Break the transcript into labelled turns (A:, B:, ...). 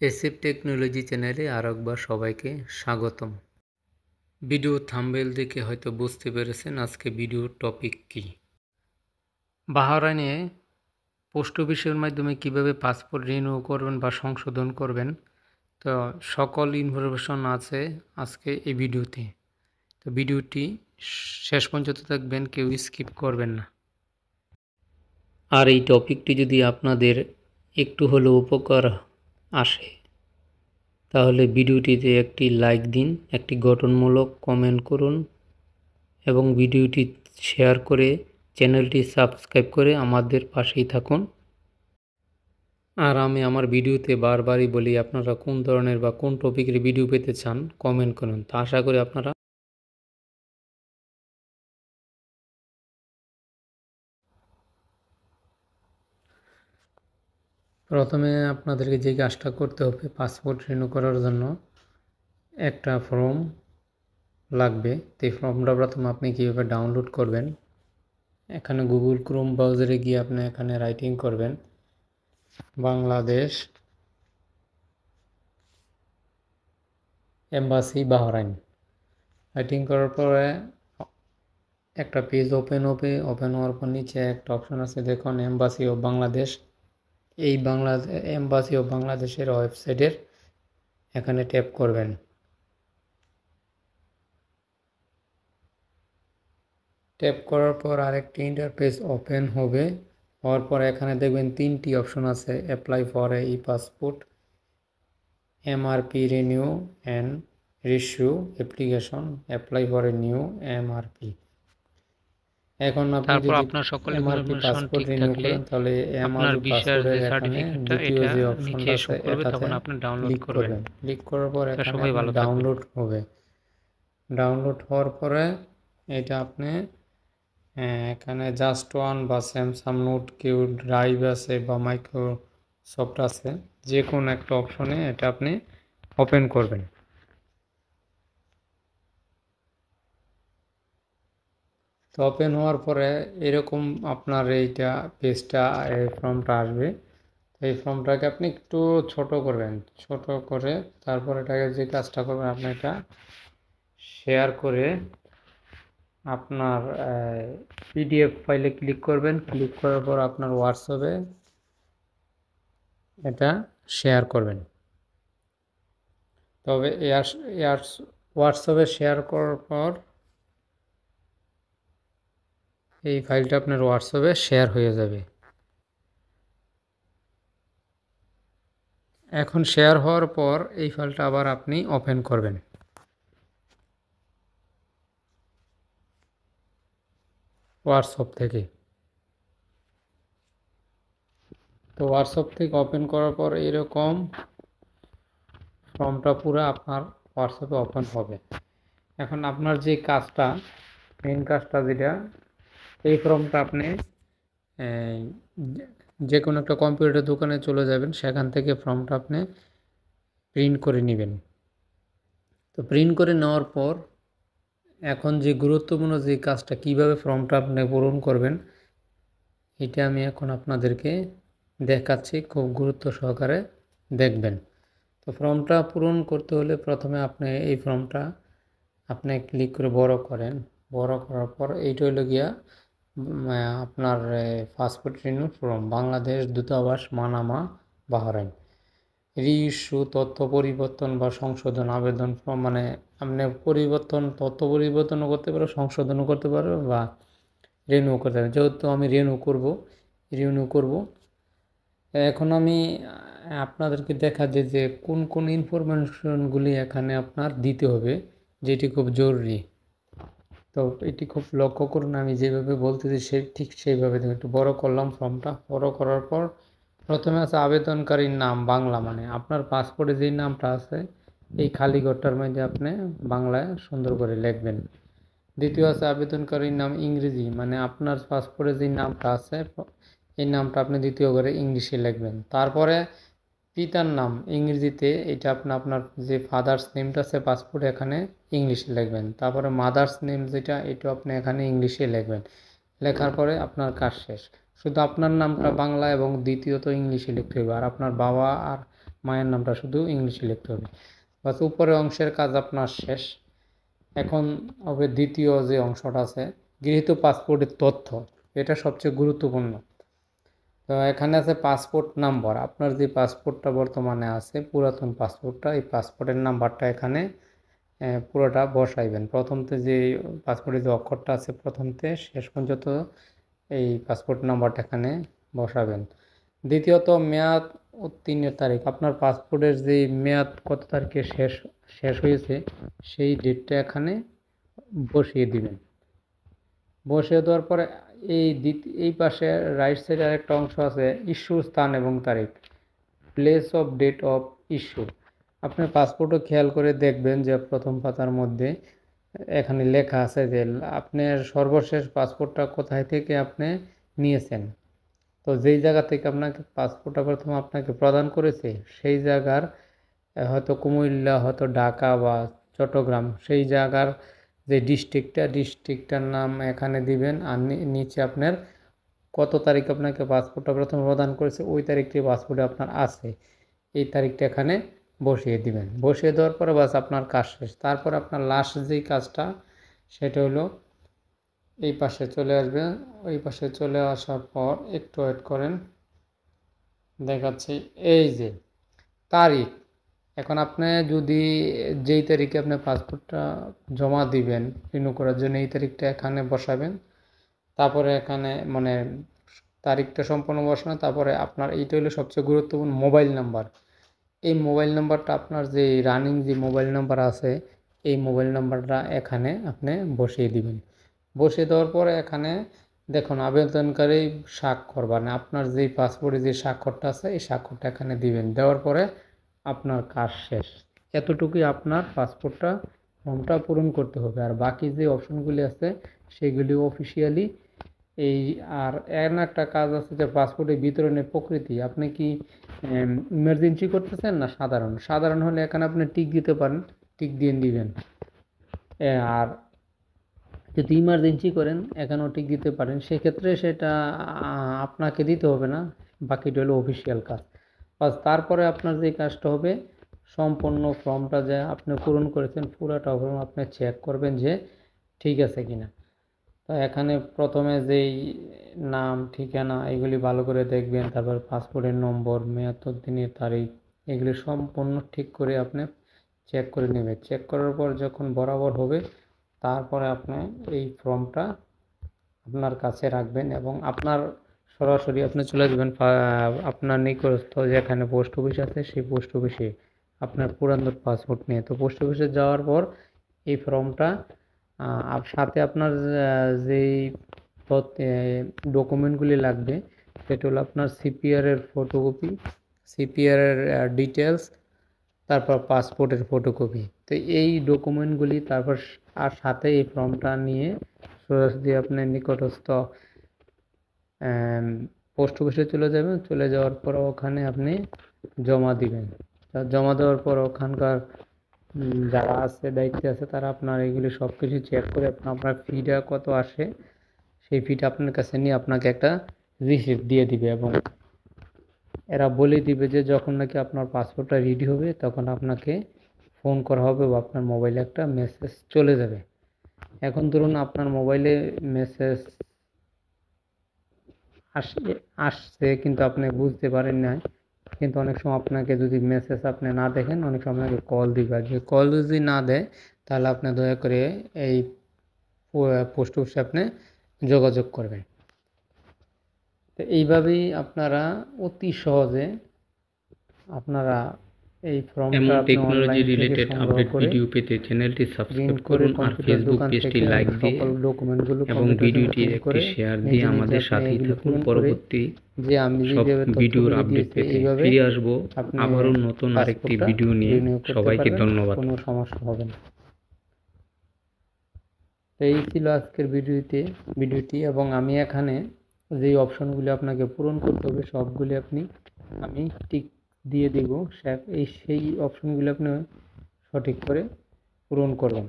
A: এসিপ technology চ্যানেলে আরেকবার সবাইকে স্বাগতম। ভিডিও থাম্বনেল দেখে হয়তো বুঝতে পেরেছেন আজকে ভিডিওর টপিক কি। বাহরাইনে পোস্ট অফিসের মাধ্যমে কিভাবে পাসপোর্ট রিনিউ করবেন বা সংশোধন করবেন, তো সকল ইনফরমেশন আছে আজকে এই ভিডিওতে। তো ভিডিওটি শেষ পর্যন্ত দেখবেন, কেউ স্কিপ করবেন না। আর এই টপিকটি যদি আপনাদের একটু হলেও উপকার আসে তাহলে ভিডিওটিতে একটি লাইক দিন, একটি গঠনমূলক কমেন্ট করুন এবং ভিডিওটি শেয়ার করে চ্যানেলটি সাবস্ক্রাইব করে আমাদের পাশেই থাকুন। আর আমি আমার ভিডিওতে বারবারই বলি, আপনারা কোন ধরনের বা কোন টপিকের ভিডিও পেতে চান কমেন্ট করুন, তা আশা করি আপনারা। প্রথমে আপনাদেরকে যে কাজটা করতে হবে, পাসপোর্ট রিনিউ করার জন্য একটা ফর্ম লাগবে। তো এই ফর্মটা প্রথমে আপনি কীভাবে ডাউনলোড করবেন, এখানে গুগল ক্রোম ব্রাউজারে গিয়ে আপনি এখানে রাইটিং করবেন বাংলাদেশ এম্বাসি বাহরাইন। রাইটিং করার পরে একটা পেজ ওপেন হওয়ার পর নিচে একটা অপশন আছে, দেখুন এম্বাসি অফ বাংলাদেশ। এই এম্বাসি অফ বাংলাদেশের ওয়েবসাইটের এখানে ট্যাপ করবেন। ট্যাপ করার পর আরেকটি ইন্টারফেস ওপেন হবে। হওয়ার পর এখানে দেখবেন তিনটি অপশন আছে, apply for e passport, MRP renew and reissue application, apply for a new MRP. এখন আপনি যদি এমআরপি পাসপোর্ট রিনিউ করেন তাহলে এমআরপি পাসপোর্টের এখানে দ্বিতীয় যে অপশনটা আছে এটাতে ক্লিক করবেন। ক্লিক করার পর এখানে ডাউনলোড হবে। ডাউনলোড হওয়ার পরে এটা আপনি এখানে জাস্ট ওয়ান বা স্যামসাং নোট কিউ ড্রাইভ আছে বা মাইক্রোসফট আছে, যে কোনো একটা অপশনে এটা আপনি ওপেন করবেন। তো ওপেন হওয়ার পরে এরকম আপনার এইটা পেজটা, এই ফর্মটা আসবে। এই ফর্মটাকে আপনি একটু ছোট করবেন, ছোট করে তারপর এটাকে যে কাজটা করবেন, আপনি এটা শেয়ার করে আপনার পিডিএফ ফাইলে ক্লিক করবেন। ক্লিক করার পর আপনার হোয়াটসঅ্যাপে এটা শেয়ার করবেন। তবে হোয়াটসঅ্যাপে শেয়ার করার পর এই ফাইলটা আপনার হোয়াটসঅ্যাপে শেয়ার হয়ে যাবে। এখন শেয়ার হওয়ার পর এই ফাইলটা আবার আপনি ওপেন করবেন হোয়াটসঅ্যাপ থেকে। তো হোয়াটসঅ্যাপ থেকে ওপেন করার পর এরকম ফর্মটা পুরো আপনার হোয়াটসঅ্যাপে ওপেন হবে। এখন আপনার যে কাজটা, মেন কাজটা যেটা, এই ফর্মটা আপনি যে কোনো একটা কম্পিউটার দোকানে চলে যাবেন, সেখান থেকে ফর্মটা আপনি প্রিন্ট করে নেবেন। তো প্রিন্ট করে নেওয়ার পর এখন যে গুরুত্বপূর্ণ যে কাজটা, কিভাবে ফর্মটা আপনি পূরণ করবেন, এটা আমি এখন আপনাদেরকে দেখাচ্ছি, খুব গুরুত্ব সহকারে দেখবেন। তো ফর্মটা পূরণ করতে হলে প্রথমে আপনি এই ফর্মটা আপনি ক্লিক করে বড় করেন। বড় করার পর এইটা হলো গিয়া আপনার পাসপোর্ট রিনিউ ফর্ম, বাংলাদেশ দূতাবাস মানামা বাহরাইন। রিইস্যু তথ্য পরিবর্তন বা সংশোধন আবেদন ফর্ম, মানে আপনি তথ্য পরিবর্তনও করতে পারো, সংশোধনও করতে পারো বা রিনিউ করতে পারো। যেহেতু আমি রিনিউ করব। এখন আমি আপনাদেরকে দেখা যায় যে কোন কোন ইনফরমেশনগুলি এখানে আপনার দিতে হবে, যেটি খুব জরুরি। তো এটি খুব লক্ষ্য করুন, আমি যেভাবে বলতেছি ঠিক সেইভাবে দেখুন। একটু বড় করলাম ফর্মটা। বড় করার পর প্রথমে আছে আবেদনকারীর নাম বাংলা, মানে আপনার পাসপোর্টে যেই নামটা আছে এই খালি ঘরটার মধ্যে আপনি বাংলায় সুন্দর করে লিখবেন। দ্বিতীয় আছে আবেদনকারীর নাম ইংরেজি, মানে আপনার পাসপোর্টে যে নামটা আছে এই নামটা আপনি দ্বিতীয় করে ইংলিশে লিখবেন। তারপরে পিতার নাম ইংরেজিতে, এটা আপনার যে ফাদার্স নেমটা আছে পাসপোর্টে এখানে ইংলিশে লিখবেন। তারপরে মাদার্স নেম যেটা, এটা আপনি এখানে ইংলিশে লিখবেন। লেখার পরে আপনার কাজ শেষ। শুধু আপনার নামটা বাংলা এবং দ্বিতীয়ত ইংলিশে লিখতে হবে। আর আপনার বাবা আর মায়ের নামটা শুধু ইংলিশে লিখতে হবে। বাস উপরের অংশের কাজ আপনার শেষ। এখন হবে দ্বিতীয় যে অংশটা আছে, গৃহীত পাসপোর্টের তথ্য। এটা সবচেয়ে গুরুত্বপূর্ণ। তো এখানে আছে পাসপোর্ট নাম্বার। আপনার যে পাসপোর্টটা বর্তমানে আছে, পুরাতন পাসপোর্টটা, এই পাসপোর্টের নাম্বারটা এখানে পুরোটা বসাইবেন। প্রথমতে যে পাসপোর্টের যে অক্ষরটা আছে প্রথমতে শেষ পর্যন্ত এই পাসপোর্ট নাম্বারটা এখানে বসাবেন। দ্বিতীয়ত মেয়াদ উত্তীর্ণের তারিখ। আপনার পাসপোর্টের যে মেয়াদ কত তারিখে শেষ হয়েছে সেই ডেটটা এখানে বসিয়ে দিবেন। বসিয়ে দেওয়ার পরে এই পাশে রাইট সাইডে আরেকটা অংশ আছে, ইস্যুর স্থান এবং তারিখ, place of date of issue. আপনার পাসপোর্টও খেয়াল করে দেখবেন যে প্রথম পাতার মধ্যে এখানে লেখা আছে যে আপনার সর্বশেষ পাসপোর্টটা কোথায় থেকে আপনি নিয়েছেন। তো যেই জায়গা থেকে আপনাকে পাসপোর্টটা প্রথম আপনাকে প্রদান করেছে সেই জায়গার হয়তো কুমিল্লা, হয়তো ঢাকা বা চট্টগ্রাম, সেই জায়গার যে ডিস্ট্রিক্টটার নাম এখানে দিবেন। আর নিচে আপনার কত তারিখ আপনাকে পাসপোর্টটা প্রথম প্রদান করেছে ওই তারিখটি পাসপোর্টে আপনার আছে, এই তারিখটা এখানে বসিয়ে দিবেন। বসিয়ে দেওয়ার পরে বাস আপনার কাজ শেষ। তারপর আপনার লাস্ট যেই কাজটা সেটা হলো এই পাশে চলে আসবে। ওই পাশে চলে আসার পর একটু ওয়েট করেন, দেখাচ্ছি। এই যে তারিখ, এখন আপনি যদি যেই তারিখে আপনি পাসপোর্টটা জমা দিবেন রিনিউ করার জন্য এই তারিখটা এখানে বসাবেন। তারপরে এখানে মানে তারিখটা সম্পূর্ণ বসানো। তারপরে আপনার এইটা হলো সবচেয়ে গুরুত্বপূর্ণ মোবাইল নাম্বার। এই মোবাইল নাম্বারটা আপনার যে রানিং যে মোবাইল নাম্বার আছে এই মোবাইল নাম্বারটা এখানে আপনি বসিয়ে দিবেন। বসিয়ে দেওয়ার পরে এখানে দেখুন আবেদনকারী স্বাক্ষর, মানে আপনার যেই পাসপোর্টে যে স্বাক্ষরটা আছে এই স্বাক্ষরটা এখানে দিবেন। দেওয়ার পরে আপনার কাজ শেষ। এতটুকুই আপনার পাসপোর্টটা ফর্মটা পূরণ করতে হবে। আর বাকি যে অপশনগুলি আছে সেগুলি অফিসিয়ালি এই। আর একটা কাজ আছে যে পাসপোর্টের বিতরণের প্রকৃতি, আপনি কি ইমার্জেন্সি করতেছেন না সাধারণ হলে এখানে আপনি টিক দিতে পারেন, টিক দিয়ে দিবেন। আর যদি ইমার্জেন্সি করেন এখানেও টিক দিতে পারেন, সেক্ষেত্রে সেটা আপনাকে দিতে হবে না, বাকিটা হলো অফিসিয়াল কাজ। বাস তারপরে আপনার যে কাজটা হবে সম্পূর্ণ ফর্মটা যে আপনি পূরণ করেছেন পুরোটা ফর্ম আপনি চেক করবেন যে ঠিক আছে কিনা। তো এখানে প্রথমে যেই নাম, ঠিকানা এগুলি ভালো করে দেখবেন। তারপর পাসপোর্টের নম্বর, মেয়াদ উত্তীর্ণের তারিখ, এগুলি সম্পূর্ণ ঠিক করে আপনি চেক করে নেবেন। চেক করার পর যখন বরাবর হবে তারপরে আপনি এই ফর্মটা আপনার কাছে রাখবেন এবং আপনার সরাসরি আপনি চলে যাবেন আপনার নিকটস্থ যেখানে পোস্ট অফিস আছে সেই পোস্ট অফিসে আপনার পুরাতন পাসপোর্ট নিয়ে। তো পোস্ট অফিসে যাওয়ার পর এই ফর্মটা আর সাথে আপনার যেই ডকুমেন্টগুলি লাগবে সেটা হলো আপনার সিপিআরের ফটোকপি, সিপিআরের ডিটেলস, তারপর পাসপোর্টের ফটোকপি। তো এই ডকুমেন্টগুলি তারপর আর সাথে এই ফর্মটা নিয়ে সরাসরি আপনার নিকটস্থ পোস্ট অফিসে চলে যাবেন। চলে যাওয়ার পর ওখানে আপনি জমা দিবেন। জমা দেওয়ার পর ওখানকার যারা আছে দায়িত্বে আছে তারা আপনার এগুলি সব কিছু চেক করে আপনার ফিটা কত আসে সেই ফিটা আপনার কাছে নিয়ে আপনাকে একটা রিসিপ্ট দিয়ে দিবে এবং এরা বলে দিবে যে যখন নাকি আপনার পাসপোর্টটা রেডি হবে তখন আপনাকে ফোন করা হবে বা আপনার মোবাইলে একটা মেসেজ চলে যাবে। এখন ধরুন আপনার মোবাইলে মেসেজ আসছে কিন্তু আপনি বুঝতে পারেন না, কিন্তু অনেক সময় আপনাকে যদি মেসেজ আপনি না দেখেন অনেক সময় আপনাকে কল দিবে। আর যদি কল যদি না দেয় তাহলে আপনি দয়া করে এই পোস্ট অফিসে আপনি যোগাযোগ করবেন। তো এইভাবেই আপনারা অতি সহজে আপনারা এই ফর্মটা আপনি অনলাইন থেকে সংগ্রহ করে
B: ভিডিও পেতে চ্যানেলটি সাবস্ক্রাইব
A: করে
B: করুন আর ফেসবুক
A: দোকান
B: পেজটি
A: থেকে
B: লাইক দিয়ে
A: সকল ডকুমেন্টগুলো
B: এবং ভিডিওটি একটি শেয়ার দিয়ে আমাদের সাথেই থাকুন। পরবর্তী
A: যে আমি
B: সব
A: যেভাবে
B: ভিডিওর
A: তথ্যগুলো
B: আপডেট
A: দিয়েছি
B: পেতে
A: এইভাবে
B: ফিরে আসবো
A: আপনি
B: আবারও নতুন আরেকটি
A: পাসপোর্টটা
B: ভিডিও নিয়ে।
A: রিনিউ করতে
B: সবাইকে
A: পারবেন,
B: ধন্যবাদ।
A: কোনো সমস্যা হবে না। তো এই ছিল আজকের ভিডিওটি এবং আমি এখানে যেই অপশনগুলি আপনাকে পূরণ করতে হবে সবগুলি আমি টিক দিয়ে দিব। সেই অপশনগুলি আপনি সঠিক করে পূরণ করবেন।